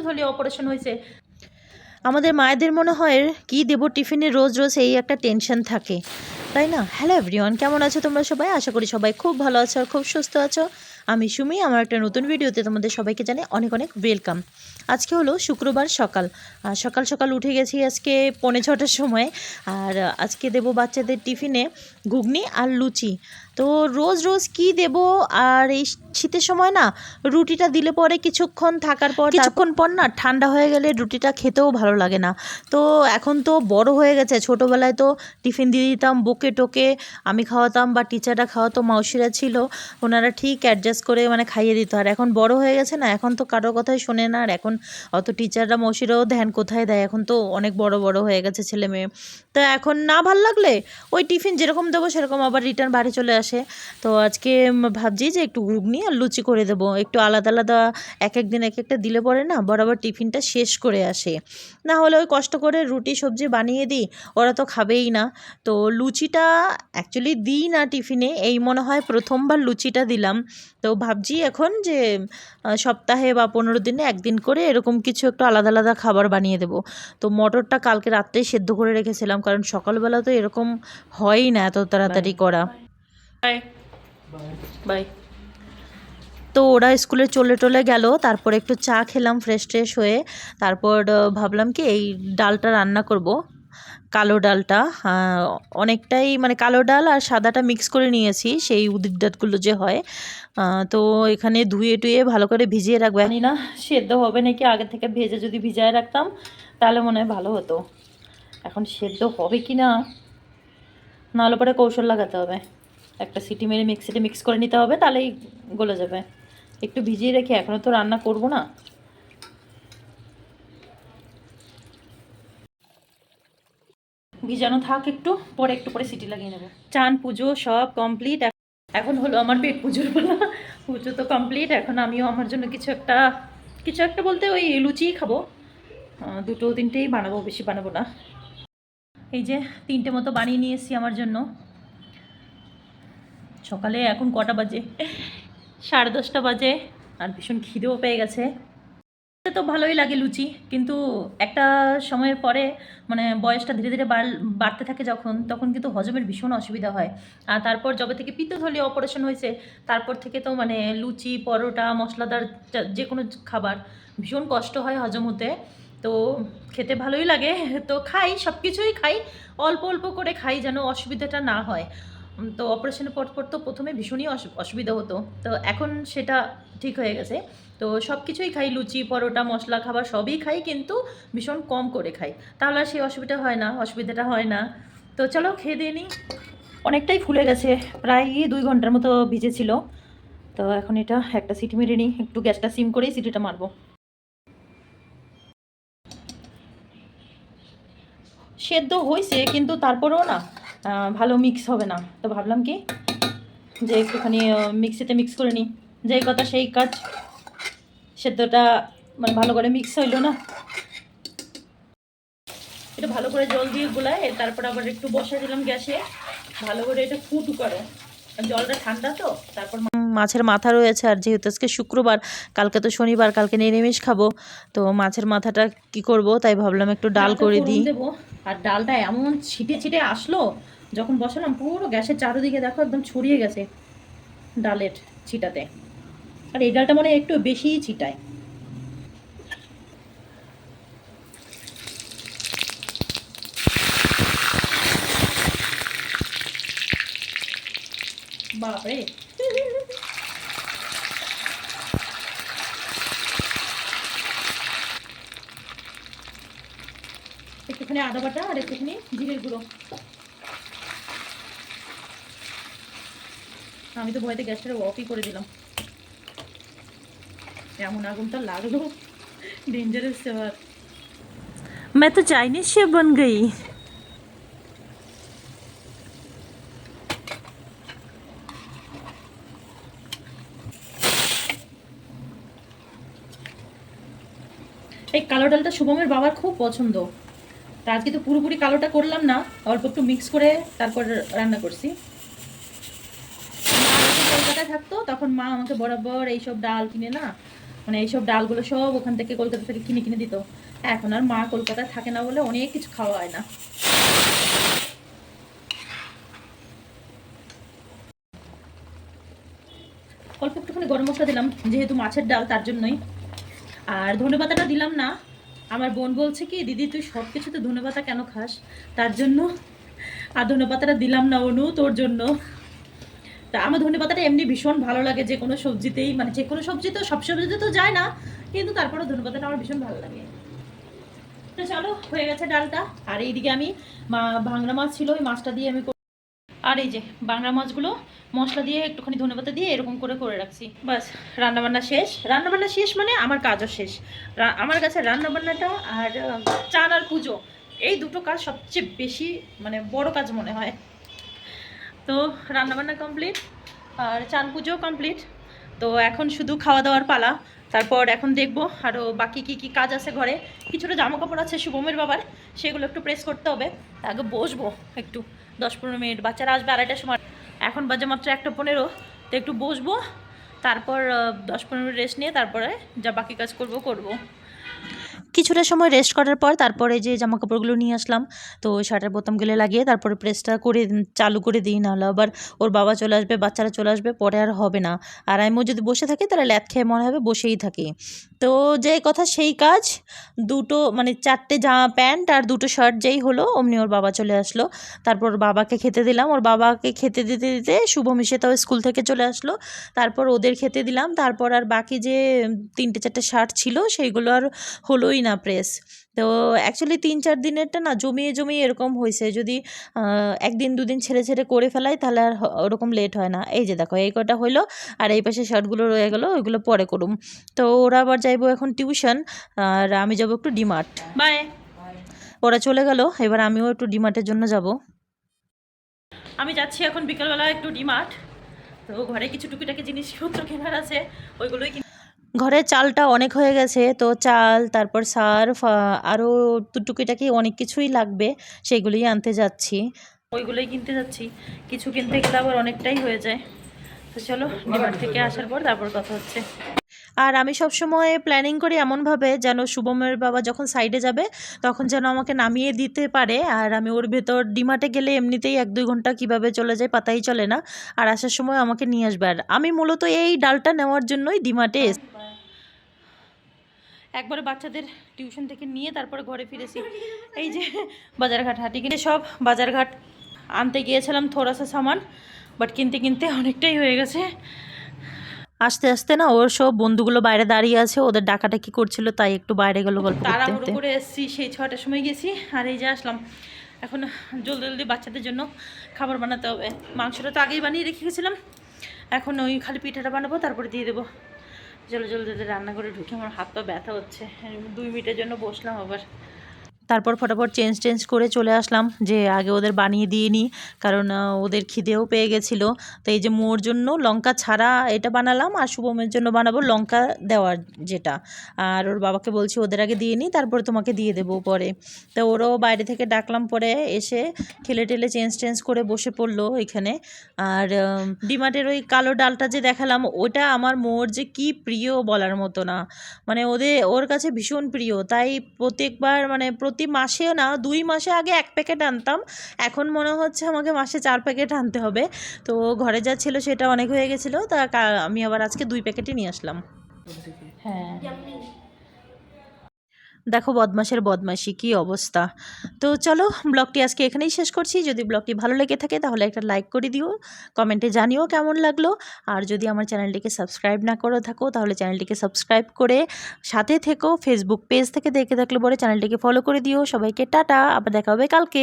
পিত্তথলি operation হয়েছে। আমাদের মায়েদের মনে হয় কি দেবো টিফিনে রোজ রোজ এই একটা টেনশন থাকে, তাই না? হ্যালো এভরিওয়ান, কেমন আছো তোমরা সবাই? আশা করি সবাই খুব ভালো আছো আর খুব সুস্থ আছো। আমি সুমি, আমার একটা নতুন ভিডিওতে তোমাদের সবাইকে জানাই অনেক অনেক ওয়েলকাম। আজকে হলো শুক্রবার সকাল, সকাল সকাল উঠে গেছি আজকে 6:45-র সময়। আর আজকে দেবো বাচ্চাদের টিফিনে ঘুগনি আর লুচি। তো রোজ রোজ কি দেব? আর এই শীতের সময় না রুটিটা দিলে পরে কিছুক্ষণ থাকার পর না ঠান্ডা হয়ে গেলে রুটিটা খেতেও ভালো লাগে না। তো এখন তো বড় হয়ে গেছে, ছোটোবেলায় তো টিফিন দিয়ে দিতাম বকে টোকে, আমি খাওয়াতাম বা টিচাররা খাওয়াতো, মাউসিরা ছিল, ওনারা ঠিক অ্যাডজাস্ট করে মানে খাইয়ে দিত। আর এখন বড় হয়ে গেছে না, এখন তো কারোর কথাই শোনে না। আর এখন অত টিচাররা মাউসিরাও ধ্যান কোথায় দেয়, এখন তো অনেক বড় বড় হয়ে গেছে ছেলে মেয়ে। তো এখন না ভাল লাগলে ওই টিফিন যেরকম দেবো সেরকম আবার রিটার্ন বাড়ি চলে আসে। তো আজকে ভাবছি যে একটু ঘুগনি আর লুচি করে দেবো, একটু আলাদা আলাদা এক এক দিন এক একটা দিলে পরে না বরাবর টিফিনটা শেষ করে আসে। না হলে ওই কষ্ট করে রুটি সবজি বানিয়ে দিই, ওরা তো খাবেই না। তো লুচিটা অ্যাকচুয়ালি দিই না টিফিনে, এই মনে হয় প্রথমবার লুচিটা দিলাম। তো ভাবছি এখন যে সপ্তাহে বা 15 দিনে একদিন করে এরকম কিছু একটু আলাদা আলাদা খাবার বানিয়ে দেবো। তো মটরটা কালকে রাত্রেই সেদ্ধ করে রেখেছিলাম, কারণ সকালবেলা তো এরকম হয়ই না এত তাড়াতাড়ি করা। Bye bye. তো ওরা স্কুলে চলে টলে গেল, তারপর একটু চা খেলাম ফ্রেশ ট্রেশ হয়ে। তারপর ভাবলাম কি এই ডালটা রান্না করব, কালো ডালটা। অনেকটাই মানে কালো ডাল আর সাদাটা মিক্স করে নিয়েছি, সেই উদির ডালগুলো যে হয়। তো এখানে ধুয়ে টুয়ে ভালো করে ভিজিয়ে রাখবো। জানি না সেদ্ধ হবে নাকি, আগে থেকে ভেজে যদি ভিজায় রাখতাম তাহলে মনে হয় ভালো হতো। এখন সেদ্ধ হবে কি না, নাহলে পরে কৌশল লাগাতে হবে, একটা সিটি মেরে মিক্সিতে মিক্স করে নিতে হবে, তাহলেই গলে যাবে। একটু ভিজিয়ে রেখে এখনও তো রান্না করব না। ভিজানো থাক, একটু পরে সিটি লাগিয়ে নেব। চান পুজো সব কমপ্লিট, এখন হলো আমার পেট পুজোর পালা। পুজো তো কমপ্লিট, এখন আমিও আমার জন্য কিছু একটা বলতে ওই লুচিই খাবো, দুটো তিনটেই বানাবো, বেশি বানাবো না। এই যে 3টে মতো বানিয়ে নিয়ে এসেছি আমার জন্য। সকালে এখন কটা বাজে? 10:30 বাজে। আর ভীষণ খিদেও পেয়ে গেছে। তো ভালোই লাগে লুচি, কিন্তু একটা সময়ের পরে মানে বয়সটা ধীরে ধীরে বাড়তে থাকে যখন, তখন কিন্তু হজমের ভীষণ অসুবিধা হয়। আর তারপর যবে থেকে পিত্তথলি অপারেশন হয়েছে তারপর থেকে তো মানে লুচি পরোটা মশলাদার যে কোনো খাবার ভীষণ কষ্ট হয় হজম হতে। তো খেতে ভালোই লাগে, তো খাই, সব কিছুই খাই, অল্প অল্প করে খাই যেন অসুবিধাটা না হয়। তো অপারেশনের পর তো প্রথমে ভীষণই অসুবিধা হতো, তো এখন সেটা ঠিক হয়ে গেছে। তো সব কিছুই খাই, লুচি পরোটা মশলা খাবার সবই খাই, কিন্তু ভীষণ কম করে খাই, তাহলে আর সেই অসুবিধাটা হয় না। তো চলো খেয়ে দিয়ে নিই। অনেকটাই ফুলে গেছে, প্রায় 2 ঘন্টার মতো ভিজেছিল। তো এখন এটা একটা সিটি মেরে নিই, একটু গ্যাসটা সিম করেই সিটিটা মারবো। সেদ্ধ হয়েছে কিন্তু তারপরেও না ভালো মিক্স হবে না, তো ভাবলাম কি যে একটুখানি মিক্সিতে মিক্স করে নিই। যেই কথা সেই কাজ, সেদ্ধটা মানে ভালো করে মিক্স হইলো না। এটা ভালো করে জল দিয়ে গোলায়, তারপর আবার একটু বসা দিলাম গ্যাসে, ভালো করে এটা ফুট করে, জলটা ঠান্ডা তো। তারপর মাছের মাথা রয়েছে, আর যেহেতু আজকে শুক্রবার, কালকে তো শনিবার, কালকে নিরামিষ খাবো, তো মাছের মাথাটা কি করব, তাই ভাবলাম একটু ডাল করে দিই দেবো। আর ডালটা এমন ছিটে ছিটে আসলো যখন বসালাম, পুরো গ্যাসের চারিদিকে দেখো একদম ছড়িয়ে গেছে ডালের ছিটাতে। আর এই ডালটা মানে একটু বেশিই ছিটায়। বাপরে, একটুখানি আদা বাটা আর একটুখানি জিরের গুঁড়ো। আমি তো ভয়তে গ্যাসটা অফই করে দিলাম, এমন আগুনটা লাগলো, डेंजरस सेवर। मैं तो चाइनीज शेफ बन गई। এই কালো ডালটা শুভমের বাবার খুব পছন্দ, তা আজকে তো পুরোপুরি কালোটা করলাম না, অল্প একটু মিক্স করে তারপর রান্না করছি। কলকাতায় থাকতো তখন মা আমাকে বরাবর এইসব ডাল কিনে না মানে এইসব ডালগুলো সব ওখান থেকে কলকাতা থেকে কিনে কিনে দিত। এখন আর মা কলকাতায় থাকে না বলে অনেক কিছু খাওয়া হয় না। অল্প একটুখানি গরম মশলা দিলাম, যেহেতু মাছের ডাল তার জন্যই। আর ধনেপাতাটা দিলাম না। আমার বোন বলছে কি, দিদি তুই সব কিছুতে ধনেপাতা কেন খাস, তার জন্য। আর ধনেপাতাটা দিলাম না অনু, তোর জন্য। তা আমার ধনেপাতাটা এমনি ভীষণ ভালো লাগে যে কোনো সবজিতেই, মানে যে কোনো সবজি তো সব সবজিতে তো যায় না, কিন্তু তারপরে ধনেপাতাটা আমার ভীষণ ভালো লাগে। তো চলো, হয়ে গেছে ডালটা। আর এইদিকে আমি ভাংরা মাছ ছিল, ওই মাছটা দিয়ে আমি, আর এই যে বাংলা মাছগুলো মশলা দিয়ে একটুখানি ধনেপাতা দিয়ে এরকম করে করে রাখছি। বাস, রান্নাবান্না শেষ। রান্নাবান্না শেষ মানে আমার কাজও শেষ। আমার কাছে রান্নাবান্নাটা আর চান আর পুজো, এই দুটো কাজ সবচেয়ে বেশি মানে বড় কাজ মনে হয়। তো রান্নাবান্না কমপ্লিট আর চান পুজোও কমপ্লিট। তো এখন শুধু খাওয়া দাওয়ার পালা। তারপর এখন দেখবো আরও বাকি কি কি কাজ আছে ঘরে। কিছুটা জামা কাপড় আছে শুভমের বাবার, সেগুলো একটু প্রেস করতে হবে। আগে বসবো একটু 10-15 মিনিট, বাচ্চারা আসবে 2:30টার সময়। এখন বাজে মাত্র 1:15, তো একটু বসবো। তারপর 10-15 মিনিট রেস্ট নিয়ে তারপরে যা বাকি কাজ করব। কিছুটা সময় রেস্ট করার পর তারপরে যে জামা কাপড়গুলো নিয়ে আসলাম, তো শার্টের বোতামগুলো লাগিয়ে তারপরে প্রেসটা করে চালু করে দিই, নাহলে আবার ওর বাবা চলে আসবে, বাচ্চারা চলে আসবে, পরে আর হবে না। আর আমিও যদি বসে থাকি তাহলে ল্যাদ খেয়ে মনে হবে বসেই থাকি। তো যে কথা সেই কাজ, দুটো মানে 4টে জামা প্যান্ট আর 2টো শার্ট যেই হলো অমনি ওর বাবা চলে আসলো। তারপর বাবাকে খেতে দিলাম, ওর বাবাকে খেতে দিতে দিতে শুভম এসে তো স্কুল থেকে চলে আসলো। তারপর ওদের খেতে দিলাম। তারপর আর বাকি যে 3টে-4টে শার্ট ছিল সেইগুলো আর হলোই না প্রেস। তো অ্যাকচুয়ালি 3-4 দিনেরটা না জমিয়ে জমিয়ে এরকম হয়েছে। যদি 1 দিন 2 দিন ছেড়ে ছেড়ে করে ফেলাই তাহলে আর ওরকম লেট হয় না। এই যে দেখো এই কটা হইলো, আর এই পাশে শার্টগুলো রয়ে গেলো, ওইগুলো পরে করুম। তো ওরা আবার যাইবো এখন টিউশন, আর আমি যাবো একটু ডিমার্ট। বাই। ওরা চলে গেল, এবার আমিও একটু ডিমার্টের জন্য যাব। আমি যাচ্ছি এখন বিকালবেলা একটু ডিমার্ট। তো ঘরে কিছু টুকিটাকি জিনিসপত্র কেনার আছে, ওইগুলোই। ঘরের চালটা অনেক হয়ে গেছে, তো চাল, তারপর সার্ফ, আরও টুকিটাকি অনেক কিছুই লাগবে, সেইগুলোই আনতে যাচ্ছি। ওইগুলোই কিনতে যাচ্ছি। কিছু কিনতে গেলে আবার অনেকটাই হয়ে যায়। তো চলো, ডিমার্ট থেকে আসার পর তারপর কথা হচ্ছে। আর আমি সবসময় প্ল্যানিং করি এমনভাবে যেন শুভমের বাবা যখন সাইডে যাবে তখন যেন আমাকে নামিয়ে দিতে পারে, আর আমি ওর ভেতর ডিমার্টে গেলে এমনিতেই 1-2 ঘন্টা কীভাবে চলে যায় পাতাই চলে না, আর আসার সময় আমাকে নিয়ে আসবে। আর আমি মূলত এই ডালটা নেওয়ার জন্যই ডিমার্টে একবারে বাচ্চাদের টিউশন থেকে নিয়ে তারপরে ঘরে ফিরেছি। এই যে বাজারঘাট হাঁটি কিনে সব বাজারঘাট আনতে গিয়েছিলাম থোড়াসা সামান, বাট কিনতে কিনতে অনেকটাই হয়ে গেছে। আস্তে আস্তে না ওর সব বন্ধুগুলো বাইরে দাঁড়িয়ে আছে, ওদের ডাকাটাকি করছিল, তাই একটু বাইরে গেল গল্প করতে। তাড়াহুড়ো করে এসেছি, সেই 6টার সময় গেছি, আর এই যে আসলাম। এখন জলদি জলদি বাচ্চাদের জন্য খাবার বানাতে হবে। মাংসটা তো আগেই বানিয়ে রেখে গেছিলাম, এখন ওই খালি পিঠাটা বানাবো, তারপরে দিয়ে দেবো। জলদি জলদি রান্না করে ঢুকে আমার হাত পা ব্যথা হচ্ছে। 2 মিনিটের জন্য বসলাম আবার। তারপর ফটাফট চেঞ্জ করে চলে আসলাম, যে আগে ওদের বানিয়ে দিয়ে নিই, কারণ ওদের খিদেও পেয়ে গেছিলো। তো এই যে মোর জন্য লঙ্কা ছাড়া এটা বানালাম, আর শুভমের জন্য বানাবো লঙ্কা দেওয়ার যেটা। আর ওর বাবাকে বলছি ওদের আগে দিয়ে নিই, তারপরে তোমাকে দিয়ে দেবো পরে। তো ওরাও বাইরে থেকে ডাকলাম, পরে এসে খেলে টেলে চেঞ্জ করে বসে পড়লো এখানে। আর ডিমার্টের ওই কালো ডালটা যে দেখালাম, ওটা আমার মোর যে কি প্রিয় বলার মতো না। মানে ওর কাছে ভীষণ প্রিয়, তাই প্রত্যেকবার মানে প্রতি মাসেও না 2 মাসে আগে 1 প্যাকেট আনতাম, এখন মনে হচ্ছে আমাকে মাসে 4 প্যাকেট আনতে হবে। তো ঘরে যা ছিল সেটা অনেক হয়ে গেছিলো, তা আমি আবার আজকে 2 প্যাকেটই নিয়ে আসলাম। হ্যাঁ, দেখো বদমাসের বদমাশি কি অবস্থা। তো চলো, ব্লগটি আজকে এখানেই শেষ করছি। যদি ব্লগটি ভালো লেগে থাকে তাহলে একটা লাইক করে দিও, কমেন্টে জানিও কেমন লাগলো। আর যদি আমার চ্যানেলটিকে সাবস্ক্রাইব না করে থাকো তাহলে চ্যানেলটিকে সাবস্ক্রাইব করে সাথে থেকো। ফেসবুক পেজ থেকে দেখে থাকলে পরে চ্যানেলটিকে ফলো করে দিও। সবাইকে টাটা, আবার দেখা হবে কালকে।